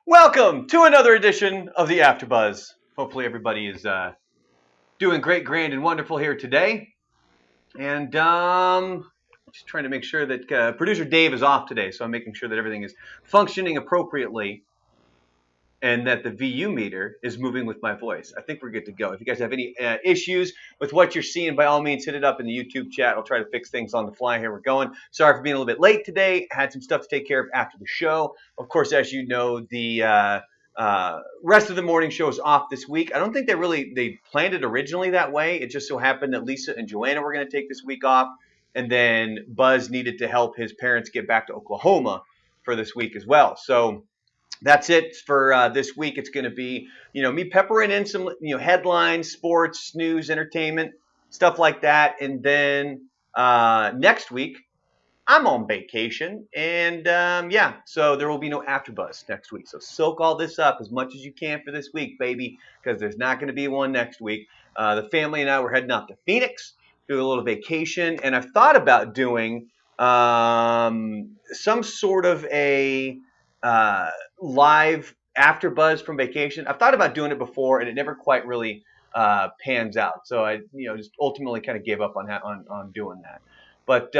Welcome to another edition of the AfterBuzz. Hopefully, everybody is doing great, grand, and wonderful here today. And just trying to make sure that producer Dave is off today, so I'm making sure that everything is functioning appropriately and that the VU meter is moving with my voice. I think we're good to go. If you guys have any issues with what you're seeing, by all means, hit it up in the YouTube chat. I'll try to fix things on the fly. Here we're going. Sorry for being a little bit late today. I had some stuff to take care of after the show. Of course, as you know, the rest of the morning show is off this week. I don't think they planned it originally that way. It just so happened that Lisa and Joanna were going to take this week off, and then Buzz needed to help his parents get back to Oklahoma for this week as well. So that's it for this week. It's going to be, me peppering in some, headlines, sports, news, entertainment, stuff like that. And then next week, I'm on vacation. And so there will be no AfterBuzz next week. So soak all this up as much as you can for this week, baby, because there's not going to be one next week. The family and I were heading out to Phoenix, do a little vacation. And I've thought about doing some sort of a live AfterBuzz from vacation. I've thought about doing it before, and it never quite really pans out. So I, just ultimately kind of gave up on doing that. But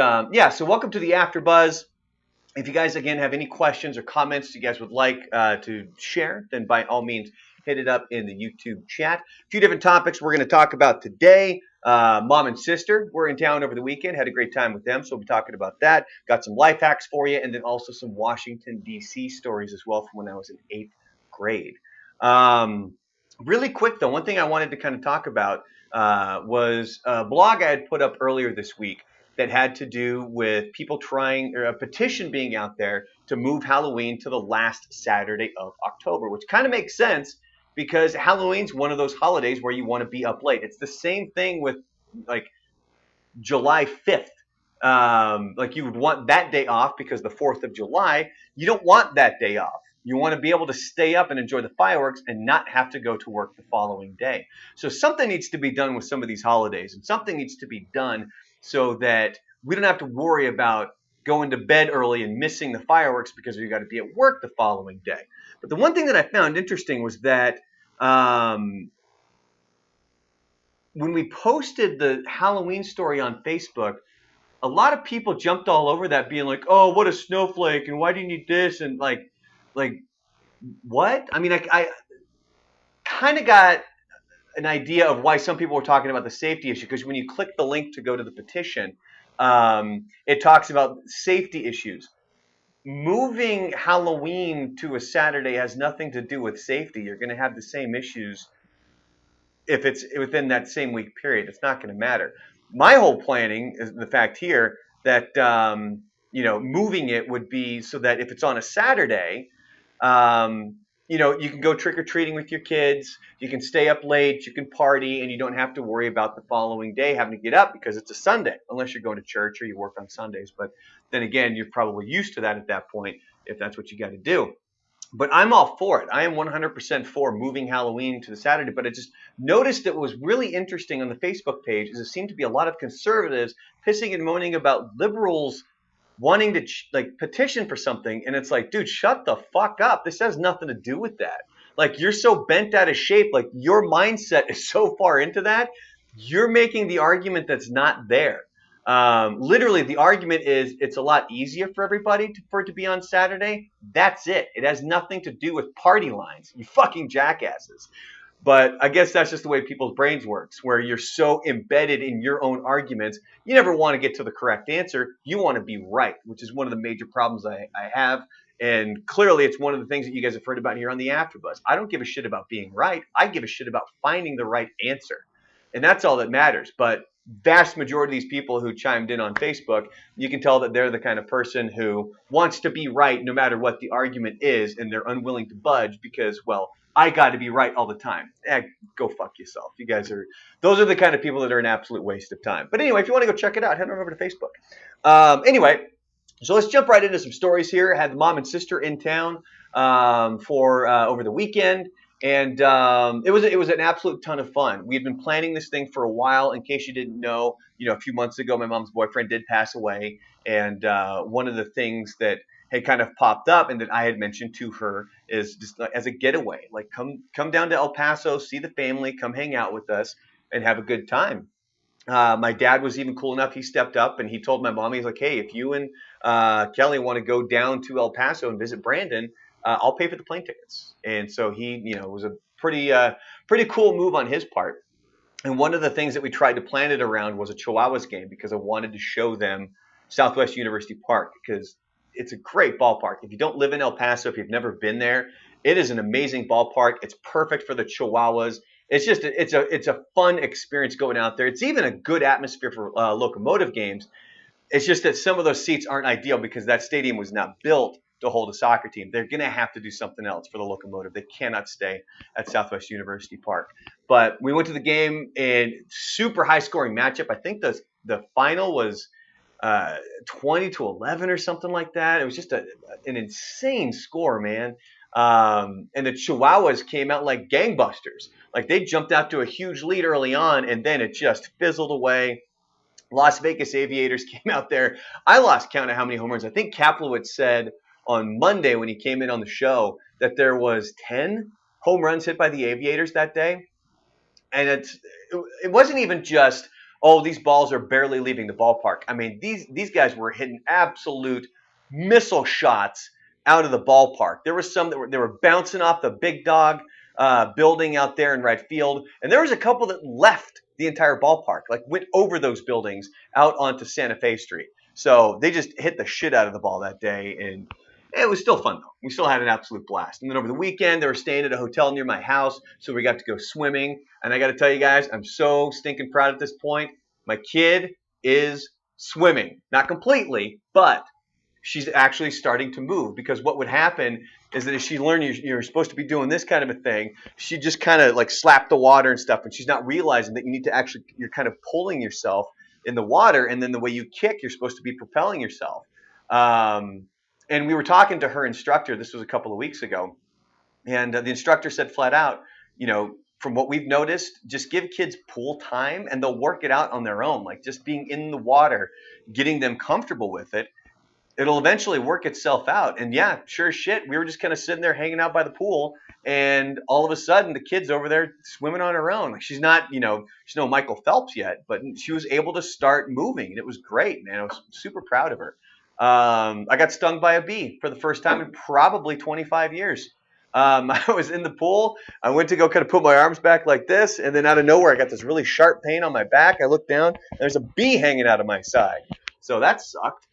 so welcome to the AfterBuzz. If you guys again have any questions or comments you guys would like to share, then by all means hit it up in the YouTube chat. A few different topics we're going to talk about today. Mom and sister were in town over the weekend. Had a great time with them, so we'll be talking about that. Got some life hacks for you, and then also some Washington, D.C. stories as well from when I was in 8th grade. Really quick, though, one thing I wanted to kind of talk about was a blog I had put up earlier this week that had to do with people trying, or a petition being out there to move Halloween to the last Saturday of October, which kind of makes sense because Halloween's one of those holidays where you want to be up late. It's the same thing with like July 5th. Like you would want that day off because the 4th of July, you don't want that day off. You want to be able to stay up and enjoy the fireworks and not have to go to work the following day. So something needs to be done with some of these holidays, and something needs to be done so that we don't have to worry about going to bed early and missing the fireworks because we've got to be at work the following day. But the one thing that I found interesting was that when we posted the Halloween story on Facebook, a lot of people jumped all over that being like, oh, what a snowflake, and why do you need this? And like what? I mean, I kind of got an idea of why some people were talking about the safety issue, because when you click the link to go to the petition, it talks about safety issues. Moving Halloween to a Saturday has nothing to do with safety. You're going to have the same issues if it's within that same week period. It's not going to matter. My whole planning is the fact here that moving it would be so that if it's on a Saturday, you can go trick-or-treating with your kids, you can stay up late, you can party, and you don't have to worry about the following day having to get up because it's a Sunday, unless you're going to church or you work on Sundays. But then again, you're probably used to that at that point if that's what you got to do. But I'm all for it. I am 100% for moving Halloween to the Saturday. But I just noticed that what was really interesting on the Facebook page is there seemed to be a lot of conservatives pissing and moaning about liberals wanting to petition for something, and it's like, dude, shut the fuck up. This has nothing to do with that. Like, you're so bent out of shape, like your mindset is so far into that, you're making the argument that's not there. Literally, the argument is it's a lot easier for everybody for it to be on Saturday. That's it. It has nothing to do with party lines, you fucking jackasses. But I guess that's just the way people's brains works, where you're so embedded in your own arguments, you never want to get to the correct answer. You want to be right, which is one of the major problems I have. And clearly, it's one of the things that you guys have heard about here on the AfterBuzz. I don't give a shit about being right. I give a shit about finding the right answer. And that's all that matters. But vast majority of these people who chimed in on Facebook, you can tell that they're the kind of person who wants to be right no matter what the argument is, and they're unwilling to budge because, well, I got to be right all the time. Go fuck yourself. Those are the kind of people that are an absolute waste of time. But anyway, if you want to go check it out, head on over to Facebook. Anyway, so let's jump right into some stories here. I had the mom and sister in town for over the weekend. And it was an absolute ton of fun. We had been planning this thing for a while. In case you didn't know, a few months ago, my mom's boyfriend did pass away, and one of the things that had kind of popped up and that I had mentioned to her is just as a getaway, like come down to El Paso, see the family, come hang out with us, and have a good time. My dad was even cool enough. He stepped up and he told my mom, he's like, hey, if you and Kelly want to go down to El Paso and visit Brandon, I'll pay for the plane tickets. And so he, was a pretty cool move on his part. And one of the things that we tried to plan it around was a Chihuahuas game because I wanted to show them Southwest University Park because it's a great ballpark. If you don't live in El Paso, if you've never been there, it is an amazing ballpark. It's perfect for the Chihuahuas. It's a fun experience going out there. It's even a good atmosphere for locomotive games. It's just that some of those seats aren't ideal because that stadium was not built to hold a soccer team. They're going to have to do something else for the locomotive. They cannot stay at Southwest University Park. But we went to the game and super high scoring matchup. I think the final was 20-11 or something like that. It was just an insane score, man. And the Chihuahuas came out like gangbusters. Like they jumped out to a huge lead early on, and then it just fizzled away. Las Vegas Aviators came out there. I lost count of how many home runs. I think Kaplowitz said on Monday when he came in on the show that there was 10 home runs hit by the Aviators that day. And it wasn't even just, oh, these balls are barely leaving the ballpark. I mean, these guys were hitting absolute missile shots out of the ballpark. There was some that were bouncing off the big dog building out there in right field, and there was a couple that left the entire ballpark, like went over those buildings out onto Santa Fe Street. So they just hit the shit out of the ball that day, and it was still fun though. We still had an absolute blast. And then over the weekend, they were staying at a hotel near my house, so we got to go swimming. And I got to tell you guys, I'm so stinking proud at this point. My kid is swimming, not completely, but she's actually starting to move because what would happen is that if she learned you're supposed to be doing this kind of a thing, she just kind of like slap the water and stuff, and she's not realizing that you need to actually, you're kind of pulling yourself in the water, and then the way you kick, you're supposed to be propelling yourself. And we were talking to her instructor, this was a couple of weeks ago, and the instructor said flat out, from what we've noticed, just give kids pool time and they'll work it out on their own, like just being in the water, getting them comfortable with it. It'll eventually work itself out. And yeah, sure as shit, we were just kind of sitting there hanging out by the pool, and all of a sudden the kid's over there swimming on her own. Like she's not, she's no Michael Phelps yet, but she was able to start moving, and it was great, man. I was super proud of her. I got stung by a bee for the first time in probably 25 years. I was in the pool. I went to go kind of put my arms back like this, and then out of nowhere, I got this really sharp pain on my back. I looked down, and there's a bee hanging out of my side. So that sucked.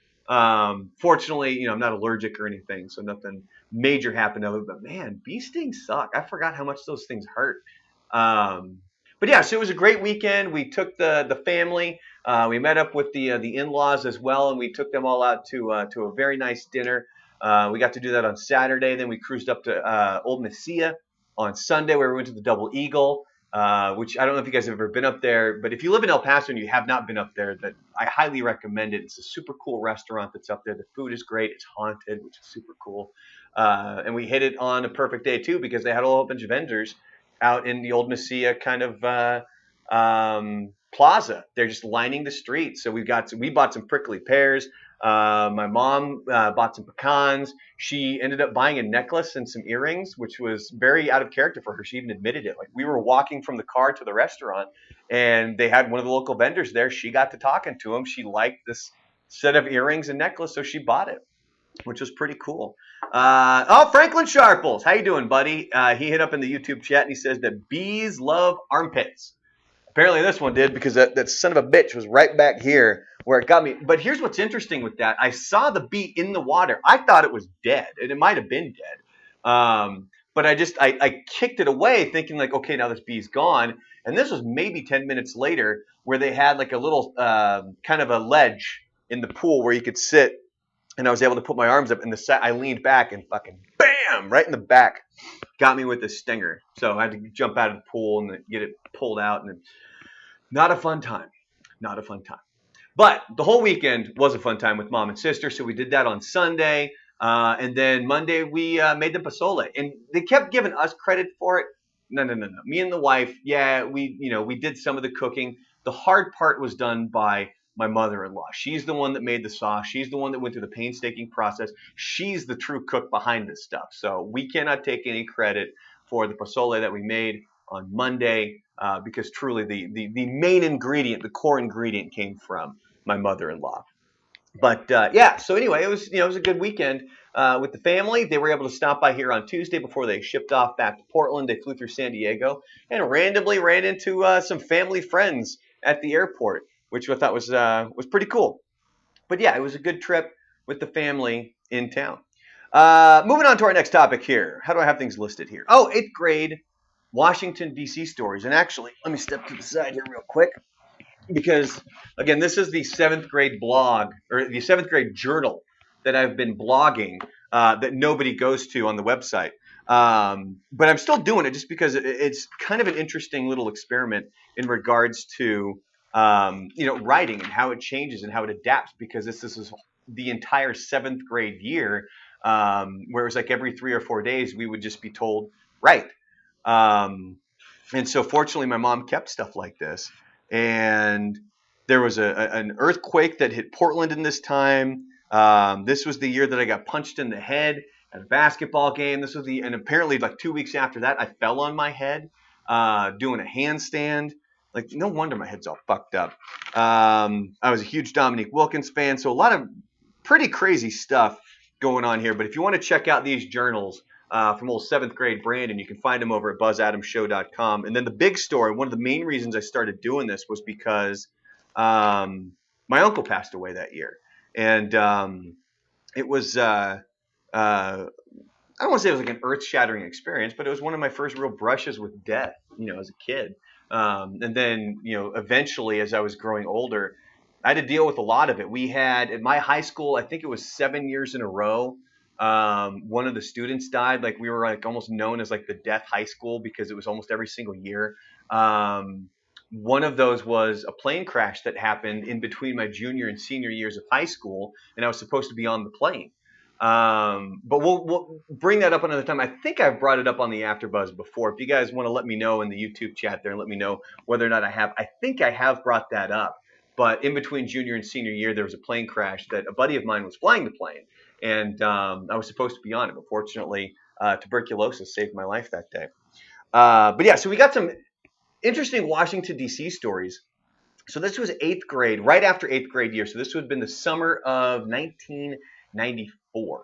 Fortunately, I'm not allergic or anything, so nothing major happened of it. But man, bee stings suck. I forgot how much those things hurt. But yeah, so it was a great weekend. We took the family. We met up with the in-laws as well, and we took them all out to a very nice dinner. We got to do that on Saturday. Then we cruised up to Old Mesilla on Sunday, where we went to the Double Eagle, which I don't know if you guys have ever been up there, but if you live in El Paso and you have not been up there, that I highly recommend it. It's a super cool restaurant that's up there. The food is great. It's haunted, which is super cool. And we hit it on a perfect day too because they had a whole bunch of vendors out in the Old Mesilla kind of plaza. They're just lining the streets. So we bought some prickly pears. My mom bought some pecans. She ended up buying a necklace and some earrings, which was very out of character for her. She even admitted it. Like we were walking from the car to the restaurant, and they had one of the local vendors there. She got to talking to him. She liked this set of earrings and necklace, so she bought it, which was pretty cool. Franklin Sharples, how you doing, buddy? He hit up in the YouTube chat and he says that bees love armpits. Apparently this one did because that son of a bitch was right back here where it got me. But here's what's interesting with that. I saw the bee in the water. I thought it was dead, and it might have been dead. But I kicked it away thinking like, okay, now this bee's gone. And this was maybe 10 minutes later where they had like a little kind of a ledge in the pool where you could sit. And I was able to put my arms up, and I leaned back and fucking bam, right in the back, got me with the stinger. So I had to jump out of the pool and get it pulled out, and not a fun time. Not a fun time. But the whole weekend was a fun time with mom and sister. So we did that on Sunday. And then Monday we made them pozole. And they kept giving us credit for it. no. Me and the wife, yeah, we did some of the cooking. The hard part was done by my mother-in-law. She's the one that made the sauce. She's the one that went through the painstaking process. She's the true cook behind this stuff. So we cannot take any credit for the pozole that we made on Monday, because truly the main ingredient, the core ingredient, came from my mother-in-law. But yeah, so anyway, it was a good weekend with the family. They were able to stop by here on Tuesday before they shipped off back to Portland. They flew through San Diego and randomly ran into some family friends at the airport, which I thought was pretty cool. But yeah, it was a good trip with the family in town. Moving on to our next topic here. How do I have things listed here? Oh, eighth grade Washington D.C. stories. And actually, let me step to the side here real quick, because again, this is the seventh grade blog, or the seventh grade journal that I've been blogging, that nobody goes to on the website. But I'm still doing it just because it's kind of an interesting little experiment in regards to writing and how it changes and how it adapts, because this is the entire seventh grade year, where it was like every 3 or 4 days we would just be told, write. And so fortunately my mom kept stuff like this. And there was an earthquake that hit Portland in this time. This was the year that I got punched in the head at a basketball game. And apparently like 2 weeks after that, I fell on my head doing a handstand. Like, no wonder my head's all fucked up. I was a huge Dominique Wilkins fan, so a lot of pretty crazy stuff going on here. But if you want to check out these journals from old seventh grade Brandon, you can find them over at buzzadamshow.com. And then the big story, one of the main reasons I started doing this was because my uncle passed away that year. And it was, I don't want to say it was like an earth-shattering experience, but it was one of my first real brushes with death, as a kid. And then, eventually as I was growing older, I had to deal with a lot of it. We had, at my high school, I think it was 7 years in a row, one of the students died. Like, we were like almost known as like the death high school, because it was almost every single year. One of those was a plane crash that happened in between my junior and senior years of high school, and I was supposed to be on the plane. But we'll bring that up another time. I think I've brought it up on the AfterBuzz before. If you guys want to let me know in the YouTube chat there and let me know whether or not I have. I think I have brought that up. But in between junior and senior year, there was a plane crash that a buddy of mine was flying the plane, and I was supposed to be on it. But fortunately, tuberculosis saved my life that day. But yeah, so we got some interesting Washington, D.C. stories. So this was eighth grade, right after eighth grade year. So this would have been the summer of 1994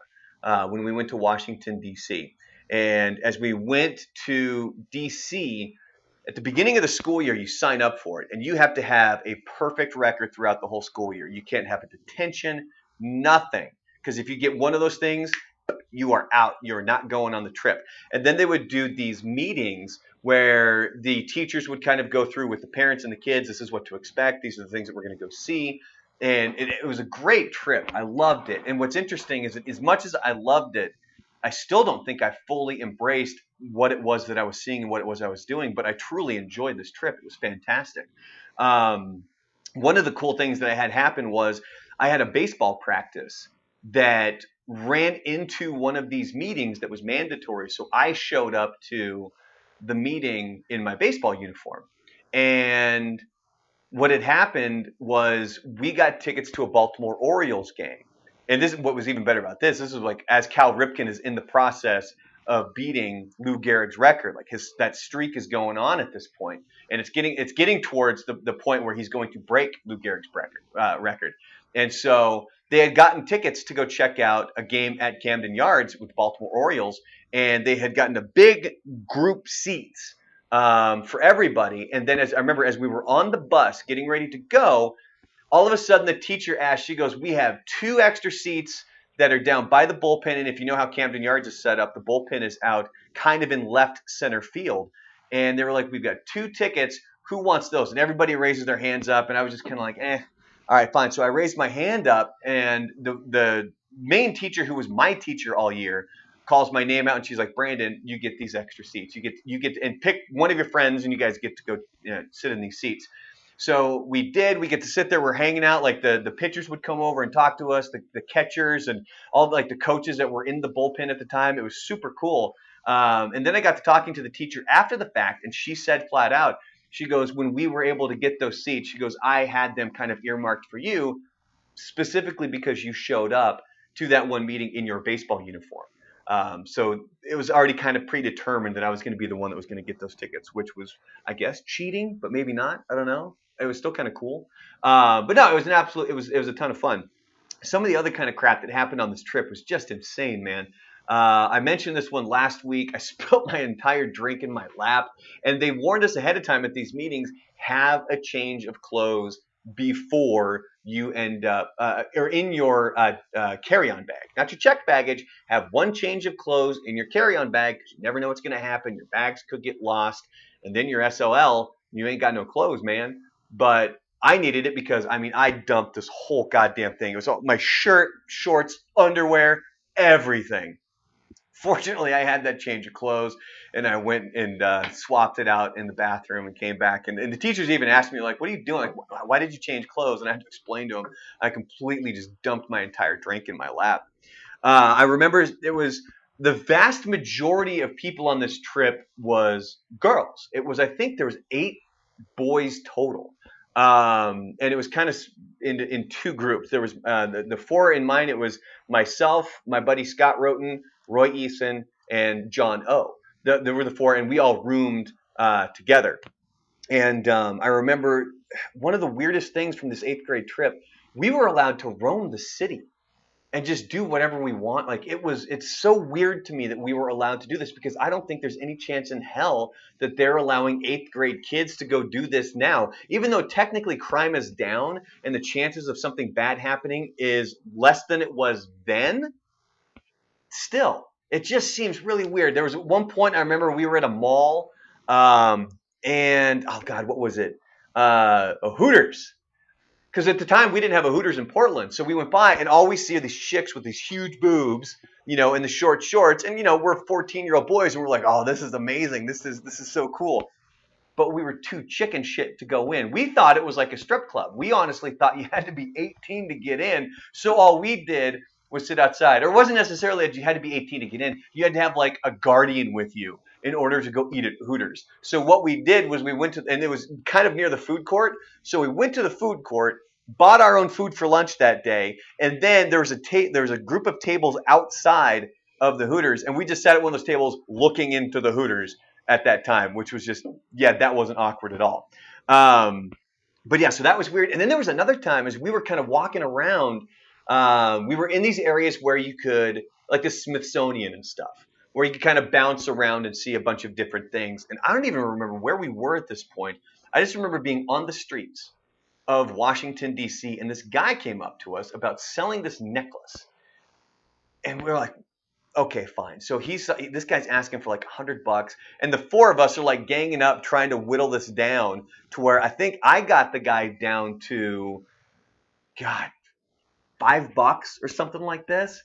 when we went to Washington, D.C. And as we went to D.C., at the beginning of the school year, you sign up for it, and you have to have a perfect record throughout the whole school year. You can't have a detention, nothing. Because if you get one of those things, you are out. You're not going on the trip. And then they would do these meetings where the teachers would kind of go through with the parents and the kids. This is what to expect. These are the things that we're going to go see. And it was a great trip. I loved it. And what's interesting is that as much as I loved it, I still don't think I fully embraced what it was that I was seeing and what it was I was doing. But I truly enjoyed this trip. It was fantastic. One of the cool things that I had happen was I had a baseball practice that ran into one of these meetings that was mandatory. So I showed up to the meeting in my baseball uniform. And what had happened was we got tickets to a Baltimore Orioles game. And this is what was even better about this. This is like as Cal Ripken is in the process of beating Lou Gehrig's record. Like that streak is going on at this point, and it's getting towards the point where he's going to break Lou Gehrig's record. And so they had gotten tickets to go check out a game at Camden Yards with the Baltimore Orioles, and they had gotten a big group seats for everybody. And then I remember as we were on the bus getting ready to go, all of a sudden the teacher asked, she goes, "We have 2 extra seats that are down by the bullpen." And if you know how Camden Yards is set up, the bullpen is out kind of in left center field. And they were like, "We've got 2 tickets. Who wants those?" And everybody raises their hands up. And I was just kind of like, all right, fine. So I raised my hand up, and the main teacher, who was my teacher all year, calls my name out, and she's like, "Brandon, you get these extra seats. You get and pick one of your friends, and you guys get to go sit in these seats." So we did. We get to sit there. We're hanging out. Like the pitchers would come over and talk to us, the catchers and all like the coaches that were in the bullpen at the time. It was super cool. And then I got to talking to the teacher after the fact, and she said flat out, she goes, when we were able to get those seats, she goes, I had them kind of earmarked for you specifically because you showed up to that one meeting in your baseball uniform. So it was already kind of predetermined that I was going to be the one that was going to get those tickets, which was, I guess, cheating, but maybe not. I don't know. It was still kind of cool. But no, it was an absolute. It was a ton of fun. Some of the other kind of crap that happened on this trip was just insane, man. I mentioned this one last week. I spilled my entire drink in my lap, and they warned us ahead of time at these meetings: have a change of clothes before you end up or in your carry-on bag, not your checked baggage. Have one change of clothes in your carry-on bag because you never know what's going to happen. Your bags could get lost, and then your SOL. You ain't got no clothes, man. But I needed it because I mean I dumped this whole goddamn thing. It was all, my shirt, shorts, underwear, everything. Fortunately, I had that change of clothes, and I went and swapped it out in the bathroom and came back. And the teachers even asked me, like, what are you doing? Like, why did you change clothes? And I had to explain to them I completely just dumped my entire drink in my lap. I remember it was the vast majority of people on this trip was girls. It was, I think there was 8 boys total. And it was kind of in two groups. There was the four in mine. It was myself, my buddy Scott Roten, Roy Eason, and John O. There were the four, and we all roomed together. And I remember one of the weirdest things from this 8th grade trip. We were allowed to roam the city and just do whatever we want. Like it's so weird to me that we were allowed to do this because I don't think there's any chance in hell that they're allowing 8th grade kids to go do this now. Even though technically crime is down and the chances of something bad happening is less than it was then, still, it just seems really weird. There was at one point I remember we were at a mall, and oh God, what was it? A Hooters, because at the time we didn't have a Hooters in Portland, so we went by and all we see are these chicks with these huge boobs, in the short shorts, and we're 14-year-old boys and we're like, oh, this is amazing, this is so cool. But we were too chicken shit to go in. We thought it was like a strip club. We honestly thought you had to be 18 to get in. So all we did was sit outside. Or it wasn't necessarily that you had to be 18 to get in. You had to have like a guardian with you in order to go eat at Hooters. So what we did was we went to, and it was kind of near the food court. So we went to the food court, bought our own food for lunch that day, and then there was a group of tables outside of the Hooters, and we just sat at one of those tables looking into the Hooters at that time, which was just, yeah, that wasn't awkward at all. But yeah, so that was weird. And then there was another time as we were kind of walking around, we were in these areas where you could, like the Smithsonian and stuff, where you could kind of bounce around and see a bunch of different things. And I don't even remember where we were at this point. I just remember being on the streets of Washington, D.C., and this guy came up to us about selling this necklace. And we were like, okay, fine. So this guy's asking for like $100, and the four of us are like ganging up trying to whittle this down to where I think I got the guy down to, God, $5 or something like this.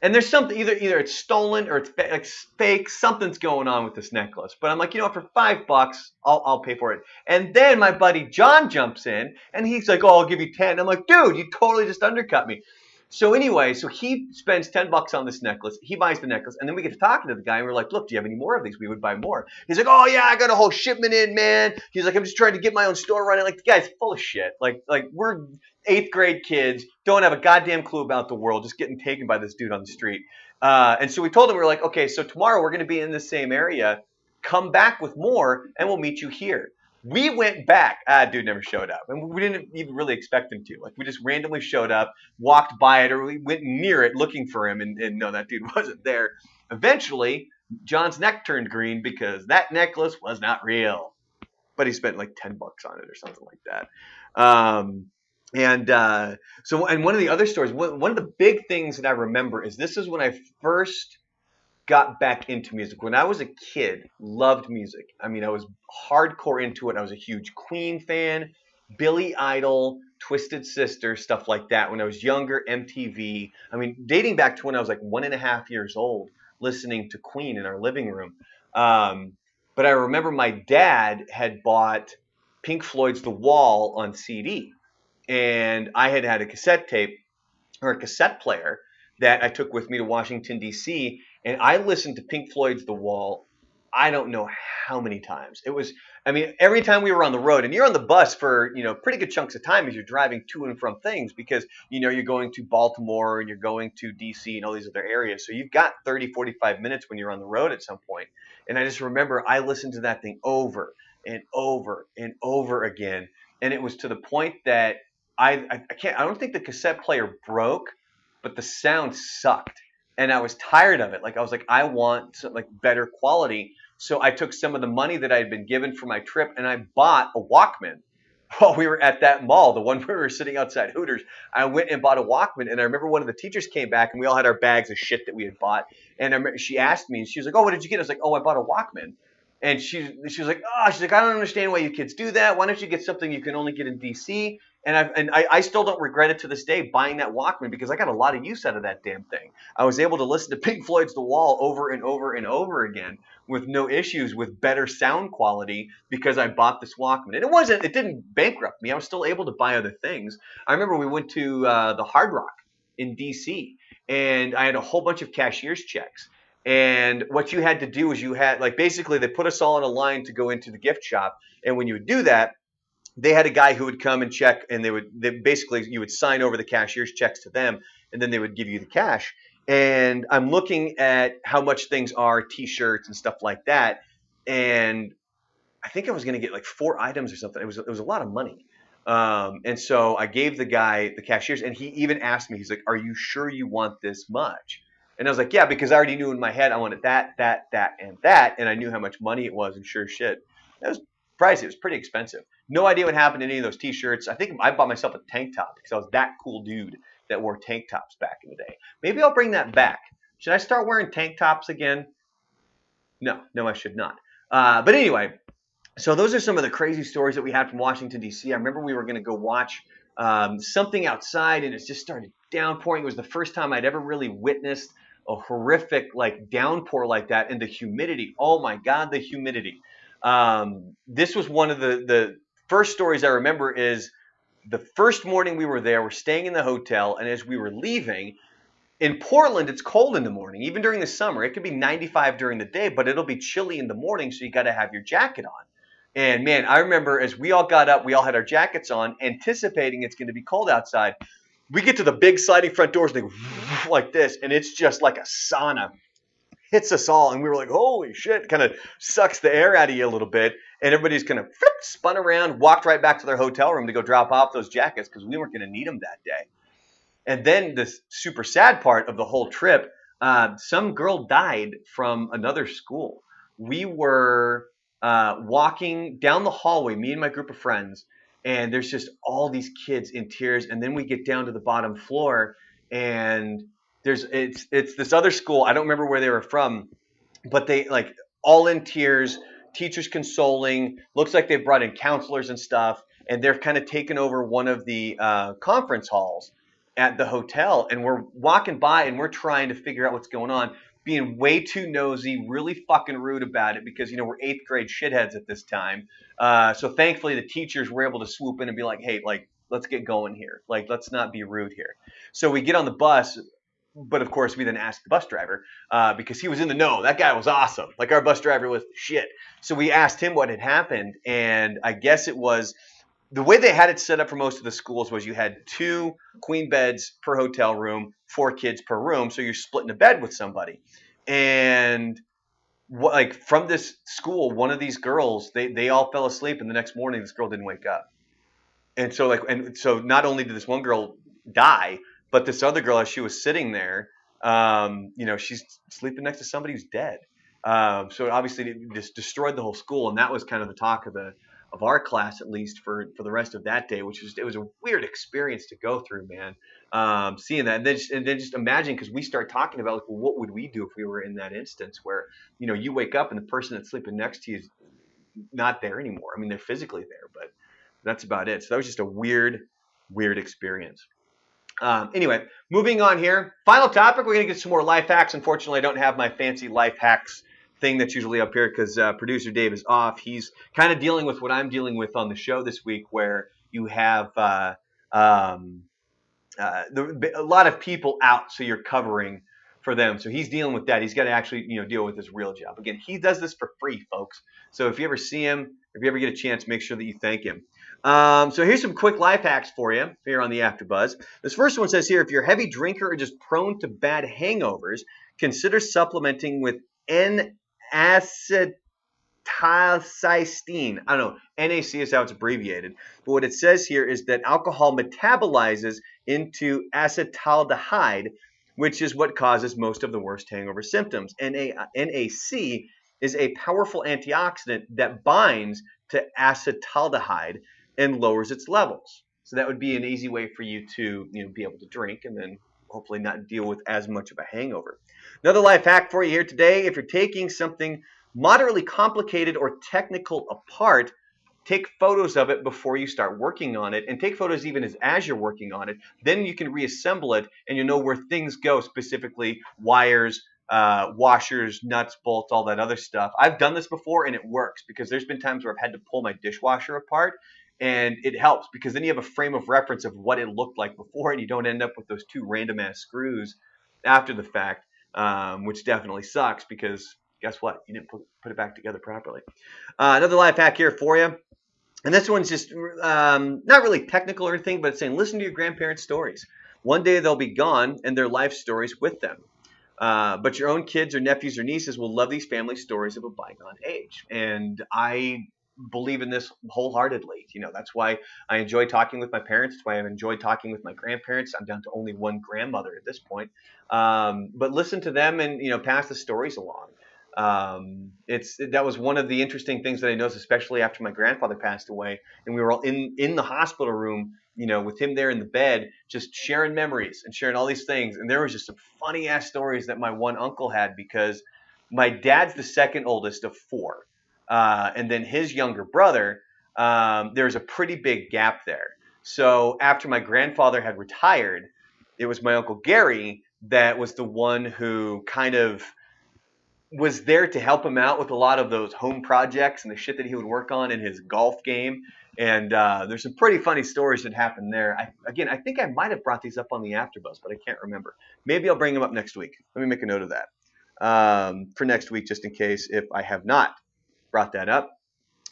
And there's something either it's stolen or it's fake. Something's going on with this necklace. But I'm like, for $5, I'll pay for it. And then my buddy John jumps in and he's like, oh, I'll give you 10. I'm like, dude, you totally just undercut me. So anyway, so he spends $10 on this necklace. He buys the necklace, and then we get to talking to the guy, and we're like, "Look, do you have any more of these? We would buy more." He's like, "Oh yeah, I got a whole shipment in, man." He's like, "I'm just trying to get my own store running." Like the guy's full of shit. Like we're 8th grade kids, don't have a goddamn clue about the world, just getting taken by this dude on the street. And so we told him, we're like, "Okay, so tomorrow we're going to be in the same area. Come back with more, and we'll meet you here." We went back. Dude never showed up. And we didn't even really expect him to. Like, we just randomly showed up, walked by it, or we went near it looking for him, and no, that dude wasn't there. Eventually, John's neck turned green because that necklace was not real. But he spent like $10 on it or something like that. And one of the other stories, one of the big things that I remember is this is when I first got back into music. When I was a kid, loved music. I mean, I was hardcore into it. I was a huge Queen fan, Billy Idol, Twisted Sister, stuff like that. When I was younger, MTV. I mean, dating back to when I was like 1.5 years old, listening to Queen in our living room. But I remember my dad had bought Pink Floyd's The Wall on CD, and I had a cassette tape or a cassette player that I took with me to Washington D.C. and I listened to Pink Floyd's The Wall. I don't know how many times. It was, I mean, every time we were on the road, and you're on the bus for, pretty good chunks of time as you're driving to and from things because, you're going to Baltimore and you're going to DC and all these other areas. So you've got 30, 45 minutes when you're on the road at some point. And I just remember I listened to that thing over and over and over again. And it was to the point that I don't think the cassette player broke, but the sound sucked. And I was tired of it. Like I was like, I want some, like better quality. So I took some of the money that I had been given for my trip and I bought a Walkman while we were at that mall, the one where we were sitting outside Hooters. I went and bought a Walkman, and I remember one of the teachers came back and we all had our bags of shit that we had bought. And I remember she asked me, and she was like, "Oh, what did you get?" I was like, "Oh, I bought a Walkman." And she was like, "Oh, she's like, I don't understand why you kids do that. Why don't you get something you can only get in DC?" And I still don't regret it to this day buying that Walkman because I got a lot of use out of that damn thing. I was able to listen to Pink Floyd's The Wall over and over and over again with no issues, with better sound quality because I bought this Walkman. And it didn't bankrupt me. I was still able to buy other things. I remember we went to the Hard Rock in DC and I had a whole bunch of cashier's checks. And what you had to do is basically they put us all in a line to go into the gift shop. And when you would do that, they had a guy who would come and check, and you would sign over the cashier's checks to them, and then they would give you the cash. And I'm looking at how much things are, T-shirts and stuff like that, and I think I was going to get like 4 items or something. It was a lot of money. And so I gave the guy the cashier's, and he even asked me, he's like, "Are you sure you want this much?" And I was like, "Yeah," because I already knew in my head I wanted that, and that, and I knew how much money it was, and sure shit, that was pricey. It was pretty expensive. No idea what happened to any of those T-shirts. I think I bought myself a tank top because I was that cool dude that wore tank tops back in the day. Maybe I'll bring that back. Should I start wearing tank tops again? No, I should not. But anyway, so those are some of the crazy stories that we had from Washington, D.C. I remember we were going to go watch something outside, and it just started downpouring. It was the first time I'd ever really witnessed a horrific like downpour like that, and the humidity. Oh my God, the humidity. This was one of the first stories I remember is the first morning we were there, we're staying in the hotel, and as we were leaving, in Portland, it's cold in the morning, even during the summer. It could be 95 during the day, but it'll be chilly in the morning, so you got to have your jacket on. And man, I remember as we all got up, we all had our jackets on, anticipating it's going to be cold outside. We get to the big sliding front doors, and they go like this, and it's just like a sauna. Hits us all, and we were like, "Holy shit!" Kind of sucks the air out of you a little bit, and everybody's kind of spun around, walked right back to their hotel room to go drop off those jackets because we weren't going to need them that day. And then the super sad part of the whole trip, some girl died from another school. We were walking down the hallway, me and my group of friends, and there's just all these kids in tears. And then we get down to the bottom floor, and it's this other school. I don't remember where they were from, but they like all in tears, teachers consoling. Looks like they've brought in counselors and stuff, and they're kind of taken over one of the conference halls at the hotel, and we're walking by and we're trying to figure out what's going on, being way too nosy, really fucking rude about it because we're 8th grade shitheads at this time. So thankfully the teachers were able to swoop in and be like, "Hey, like let's get going here. Like let's not be rude here." So we get on the bus. But of course, we then asked the bus driver because he was in the know. That guy was awesome. Like our bus driver was shit. So we asked him what had happened, and I guess it was the way they had it set up for most of the schools was you had 2 queen beds per hotel room, 4 kids per room. So you're splitting a bed with somebody. And from this school, one of these girls, they all fell asleep, and the next morning this girl didn't wake up. And so not only did this one girl die, but this other girl, as she was sitting there, she's sleeping next to somebody who's dead. So obviously it just destroyed the whole school, and that was kind of the talk of our class, at least for the rest of that day, it was a weird experience to go through, man. Seeing that, and then just imagine, because we start talking about like, well, what would we do if we were in that instance where you wake up and the person that's sleeping next to you is not there anymore. I mean, they're physically there, but that's about it. So that was just a weird experience. Anyway, moving on here. Final topic. We're going to get some more life hacks. Unfortunately, I don't have my fancy life hacks thing that's usually up here because producer Dave is off. He's kind of dealing with what I'm dealing with on the show this week, where you have um, a lot of people out, so you're covering for them. So he's dealing with that. He's got to actually, deal with his real job. Again, he does this for free, folks. So if you ever see him, if you ever get a chance, make sure that you thank him. So here's some quick life hacks for you here on the AfterBuzz. This first one says here, if you're a heavy drinker or just prone to bad hangovers, consider supplementing with N-acetylcysteine. I don't know. NAC is how it's abbreviated. But what it says here is that alcohol metabolizes into acetaldehyde, which is what causes most of the worst hangover symptoms. NAC is a powerful antioxidant that binds to acetaldehyde and lowers its levels. So that would be an easy way for you to be able to drink and then hopefully not deal with as much of a hangover. Another life hack for you here today, if you're taking something moderately complicated or technical apart, take photos of it before you start working on it, and take photos even as you're working on it. Then you can reassemble it and you know where things go, specifically wires, washers, nuts, bolts, all that other stuff. I've done this before and it works because there's been times where I've had to pull my dishwasher apart, and it helps because then you have a frame of reference of what it looked like before, and you don't end up with those two random ass screws after the fact, which definitely sucks because guess what? You didn't put it back together properly. Another life hack here for you. And this one's just not really technical or anything, but it's saying listen to your grandparents' stories. One day they'll be gone and their life stories with them. But your own kids or nephews or nieces will love these family stories of a bygone age. And I believe in this wholeheartedly. That's why I enjoy talking with my parents. That's why I've enjoyed talking with my grandparents. I'm down to only one grandmother at this point. But listen to them and, pass the stories along. That was one of the interesting things that I noticed, especially after my grandfather passed away, and we were all in the hospital room, with him there in the bed, just sharing memories and sharing all these things. And there was just some funny ass stories that my one uncle had, because my dad's the second oldest of four, and then his younger brother. There's a pretty big gap there. So after my grandfather had retired, it was my uncle Gary that was the one who kind of was there to help him out with a lot of those home projects and the shit that he would work on in his golf game. And there's some pretty funny stories that happened there. I think I might have brought these up on the AfterBuzz, but I can't remember. Maybe I'll bring them up next week. Let me make a note of that for next week, just in case if I have not brought that up.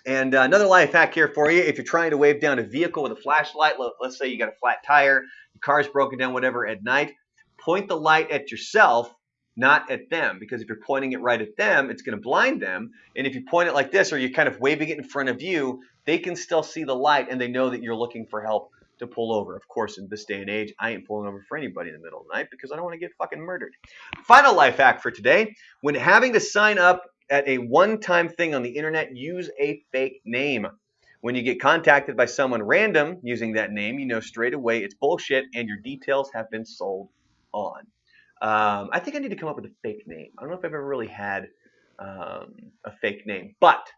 And another life hack here for you. If you're trying to wave down a vehicle with a flashlight, let's say you got a flat tire, your car's broken down, whatever, at night, point the light at yourself, not at them, because if you're pointing it right at them, it's going to blind them. And if you point it like this, or you're kind of waving it in front of you, they can still see the light and they know that you're looking for help to pull over. Of course, in this day and age, I ain't pulling over for anybody in the middle of the night because I don't want to get fucking murdered. Final life hack for today. When having to sign up at a one-time thing on the internet, use a fake name. When you get contacted by someone random using that name, you know straight away it's bullshit and your details have been sold on. I think I need to come up with a fake name. I don't know if I've ever really had a fake name, but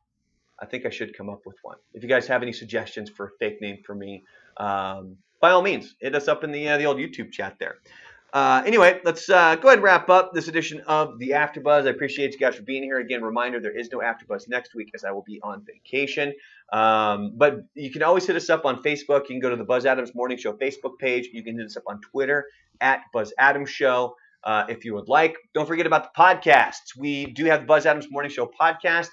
I think I should come up with one. If you guys have any suggestions for a fake name for me, by all means, hit us up in the old YouTube chat there. Anyway, let's go ahead and wrap up this edition of the AfterBuzz. I appreciate you guys for being here. Again, reminder, there is no AfterBuzz next week as I will be on vacation. But you can always hit us up on Facebook. You can go to the Buzz Adams Morning Show Facebook page. You can hit us up on Twitter at Buzz Adams Show. If you would like. Don't forget about the podcasts. We do have the Buzz Adams Morning Show podcast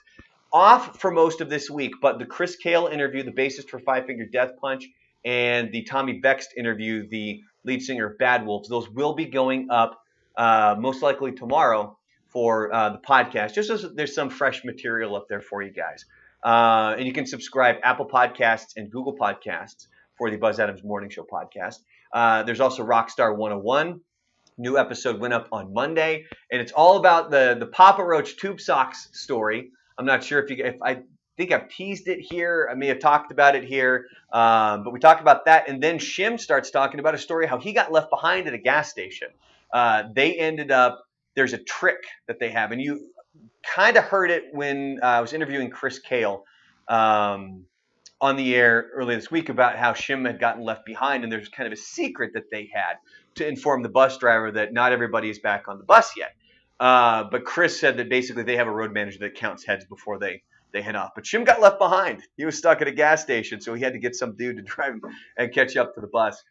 off for most of this week, but the Chris Cale interview, the bassist for Five Finger Death Punch, and the Tommy Bext interview, the lead singer of Bad Wolves, those will be going up most likely tomorrow for the podcast, just as there's some fresh material up there for you guys. And you can subscribe Apple Podcasts and Google Podcasts for the Buzz Adams Morning Show podcast. There's also Rockstar 101. New episode went up on Monday, and it's all about the Papa Roach tube socks story. I'm not sure if I think I've teased it here. I may have talked about it here, but we talked about that, and then Shim starts talking about a story how he got left behind at a gas station. They ended up, there's a trick that they have, and you kind of heard it when I was interviewing Chris Cale on the air earlier this week about how Shim had gotten left behind, and there's kind of a secret that they had to inform the bus driver that not everybody is back on the bus yet. But Chris said that basically they have a road manager that counts heads before they head off. But Shim got left behind. He was stuck at a gas station, so he had to get some dude to drive him and catch up to the bus.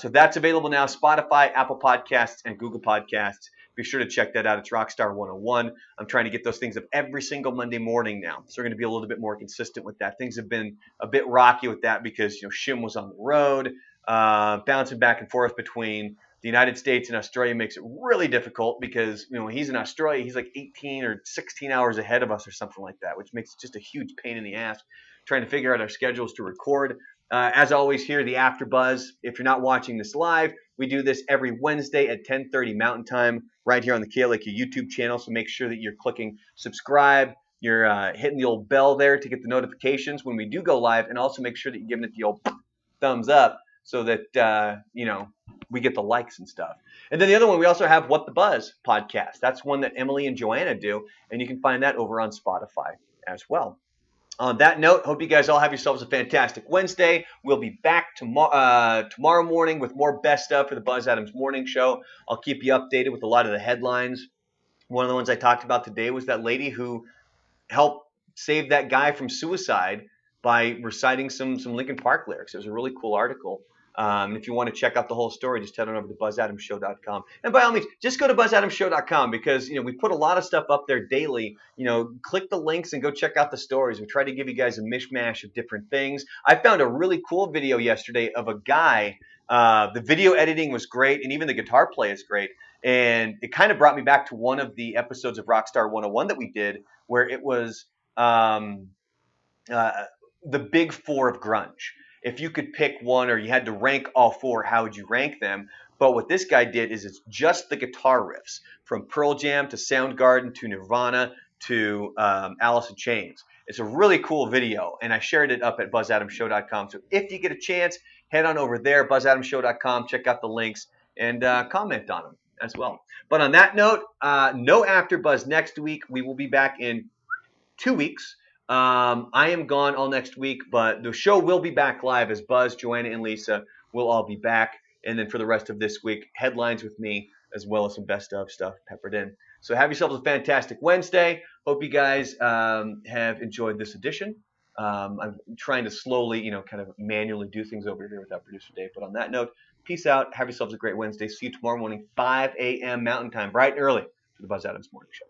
So that's available now: Spotify, Apple Podcasts, and Google Podcasts. Be sure to check that out. It's Rockstar 101. I'm trying to get those things up every single Monday morning now, so we're going to be a little bit more consistent with that. Things have been a bit rocky with that because Shim was on the road, bouncing back and forth between the United States and Australia makes it really difficult because when he's in Australia, he's like 18 or 16 hours ahead of us or something like that, which makes it just a huge pain in the ass trying to figure out our schedules to record. As always, here the After Buzz. If you're not watching this live, we do this every Wednesday at 10:30 Mountain Time, right here on the KLAQ YouTube channel. So make sure that you're clicking subscribe. You're hitting the old bell there to get the notifications when we do go live, and also make sure that you're giving it the old thumbs up so that we get the likes and stuff. And then the other one, we also have What the Buzz podcast. That's one that Emily and Joanna do, and you can find that over on Spotify as well. On that note, hope you guys all have yourselves a fantastic Wednesday. We'll be back tomorrow morning with more best stuff for the Buzz Adams Morning Show. I'll keep you updated with a lot of the headlines. One of the ones I talked about today was that lady who helped save that guy from suicide by reciting some Linkin Park lyrics. It was a really cool article. And if you want to check out the whole story, just head on over to buzzadamshow.com. And by all means, just go to buzzadamshow.com because we put a lot of stuff up there daily. Click the links and go check out the stories. We try to give you guys a mishmash of different things. I found a really cool video yesterday of a guy. The video editing was great, and even the guitar play is great. And it kind of brought me back to one of the episodes of Rockstar 101 that we did, where it was the big four of grunge. If you could pick one or you had to rank all four, how would you rank them? But what this guy did is it's just the guitar riffs from Pearl Jam to Soundgarden to Nirvana to Alice in Chains. It's a really cool video, and I shared it up at buzzadamshow.com. So if you get a chance, head on over there, buzzadamshow.com, check out the links, and comment on them as well. But on that note, no After Buzz next week. We will be back in 2 weeks. I am gone all next week, but the show will be back live as Buzz, Joanna, and Lisa will all be back. And then for the rest of this week, headlines with me, as well as some best of stuff peppered in. So have yourselves a fantastic Wednesday. Hope you guys have enjoyed this edition. I'm trying to slowly, kind of manually do things over here without producer Dave. But on that note, peace out. Have yourselves a great Wednesday. See you tomorrow morning, 5 a.m. Mountain Time, bright and early for the Buzz Adams Morning Show.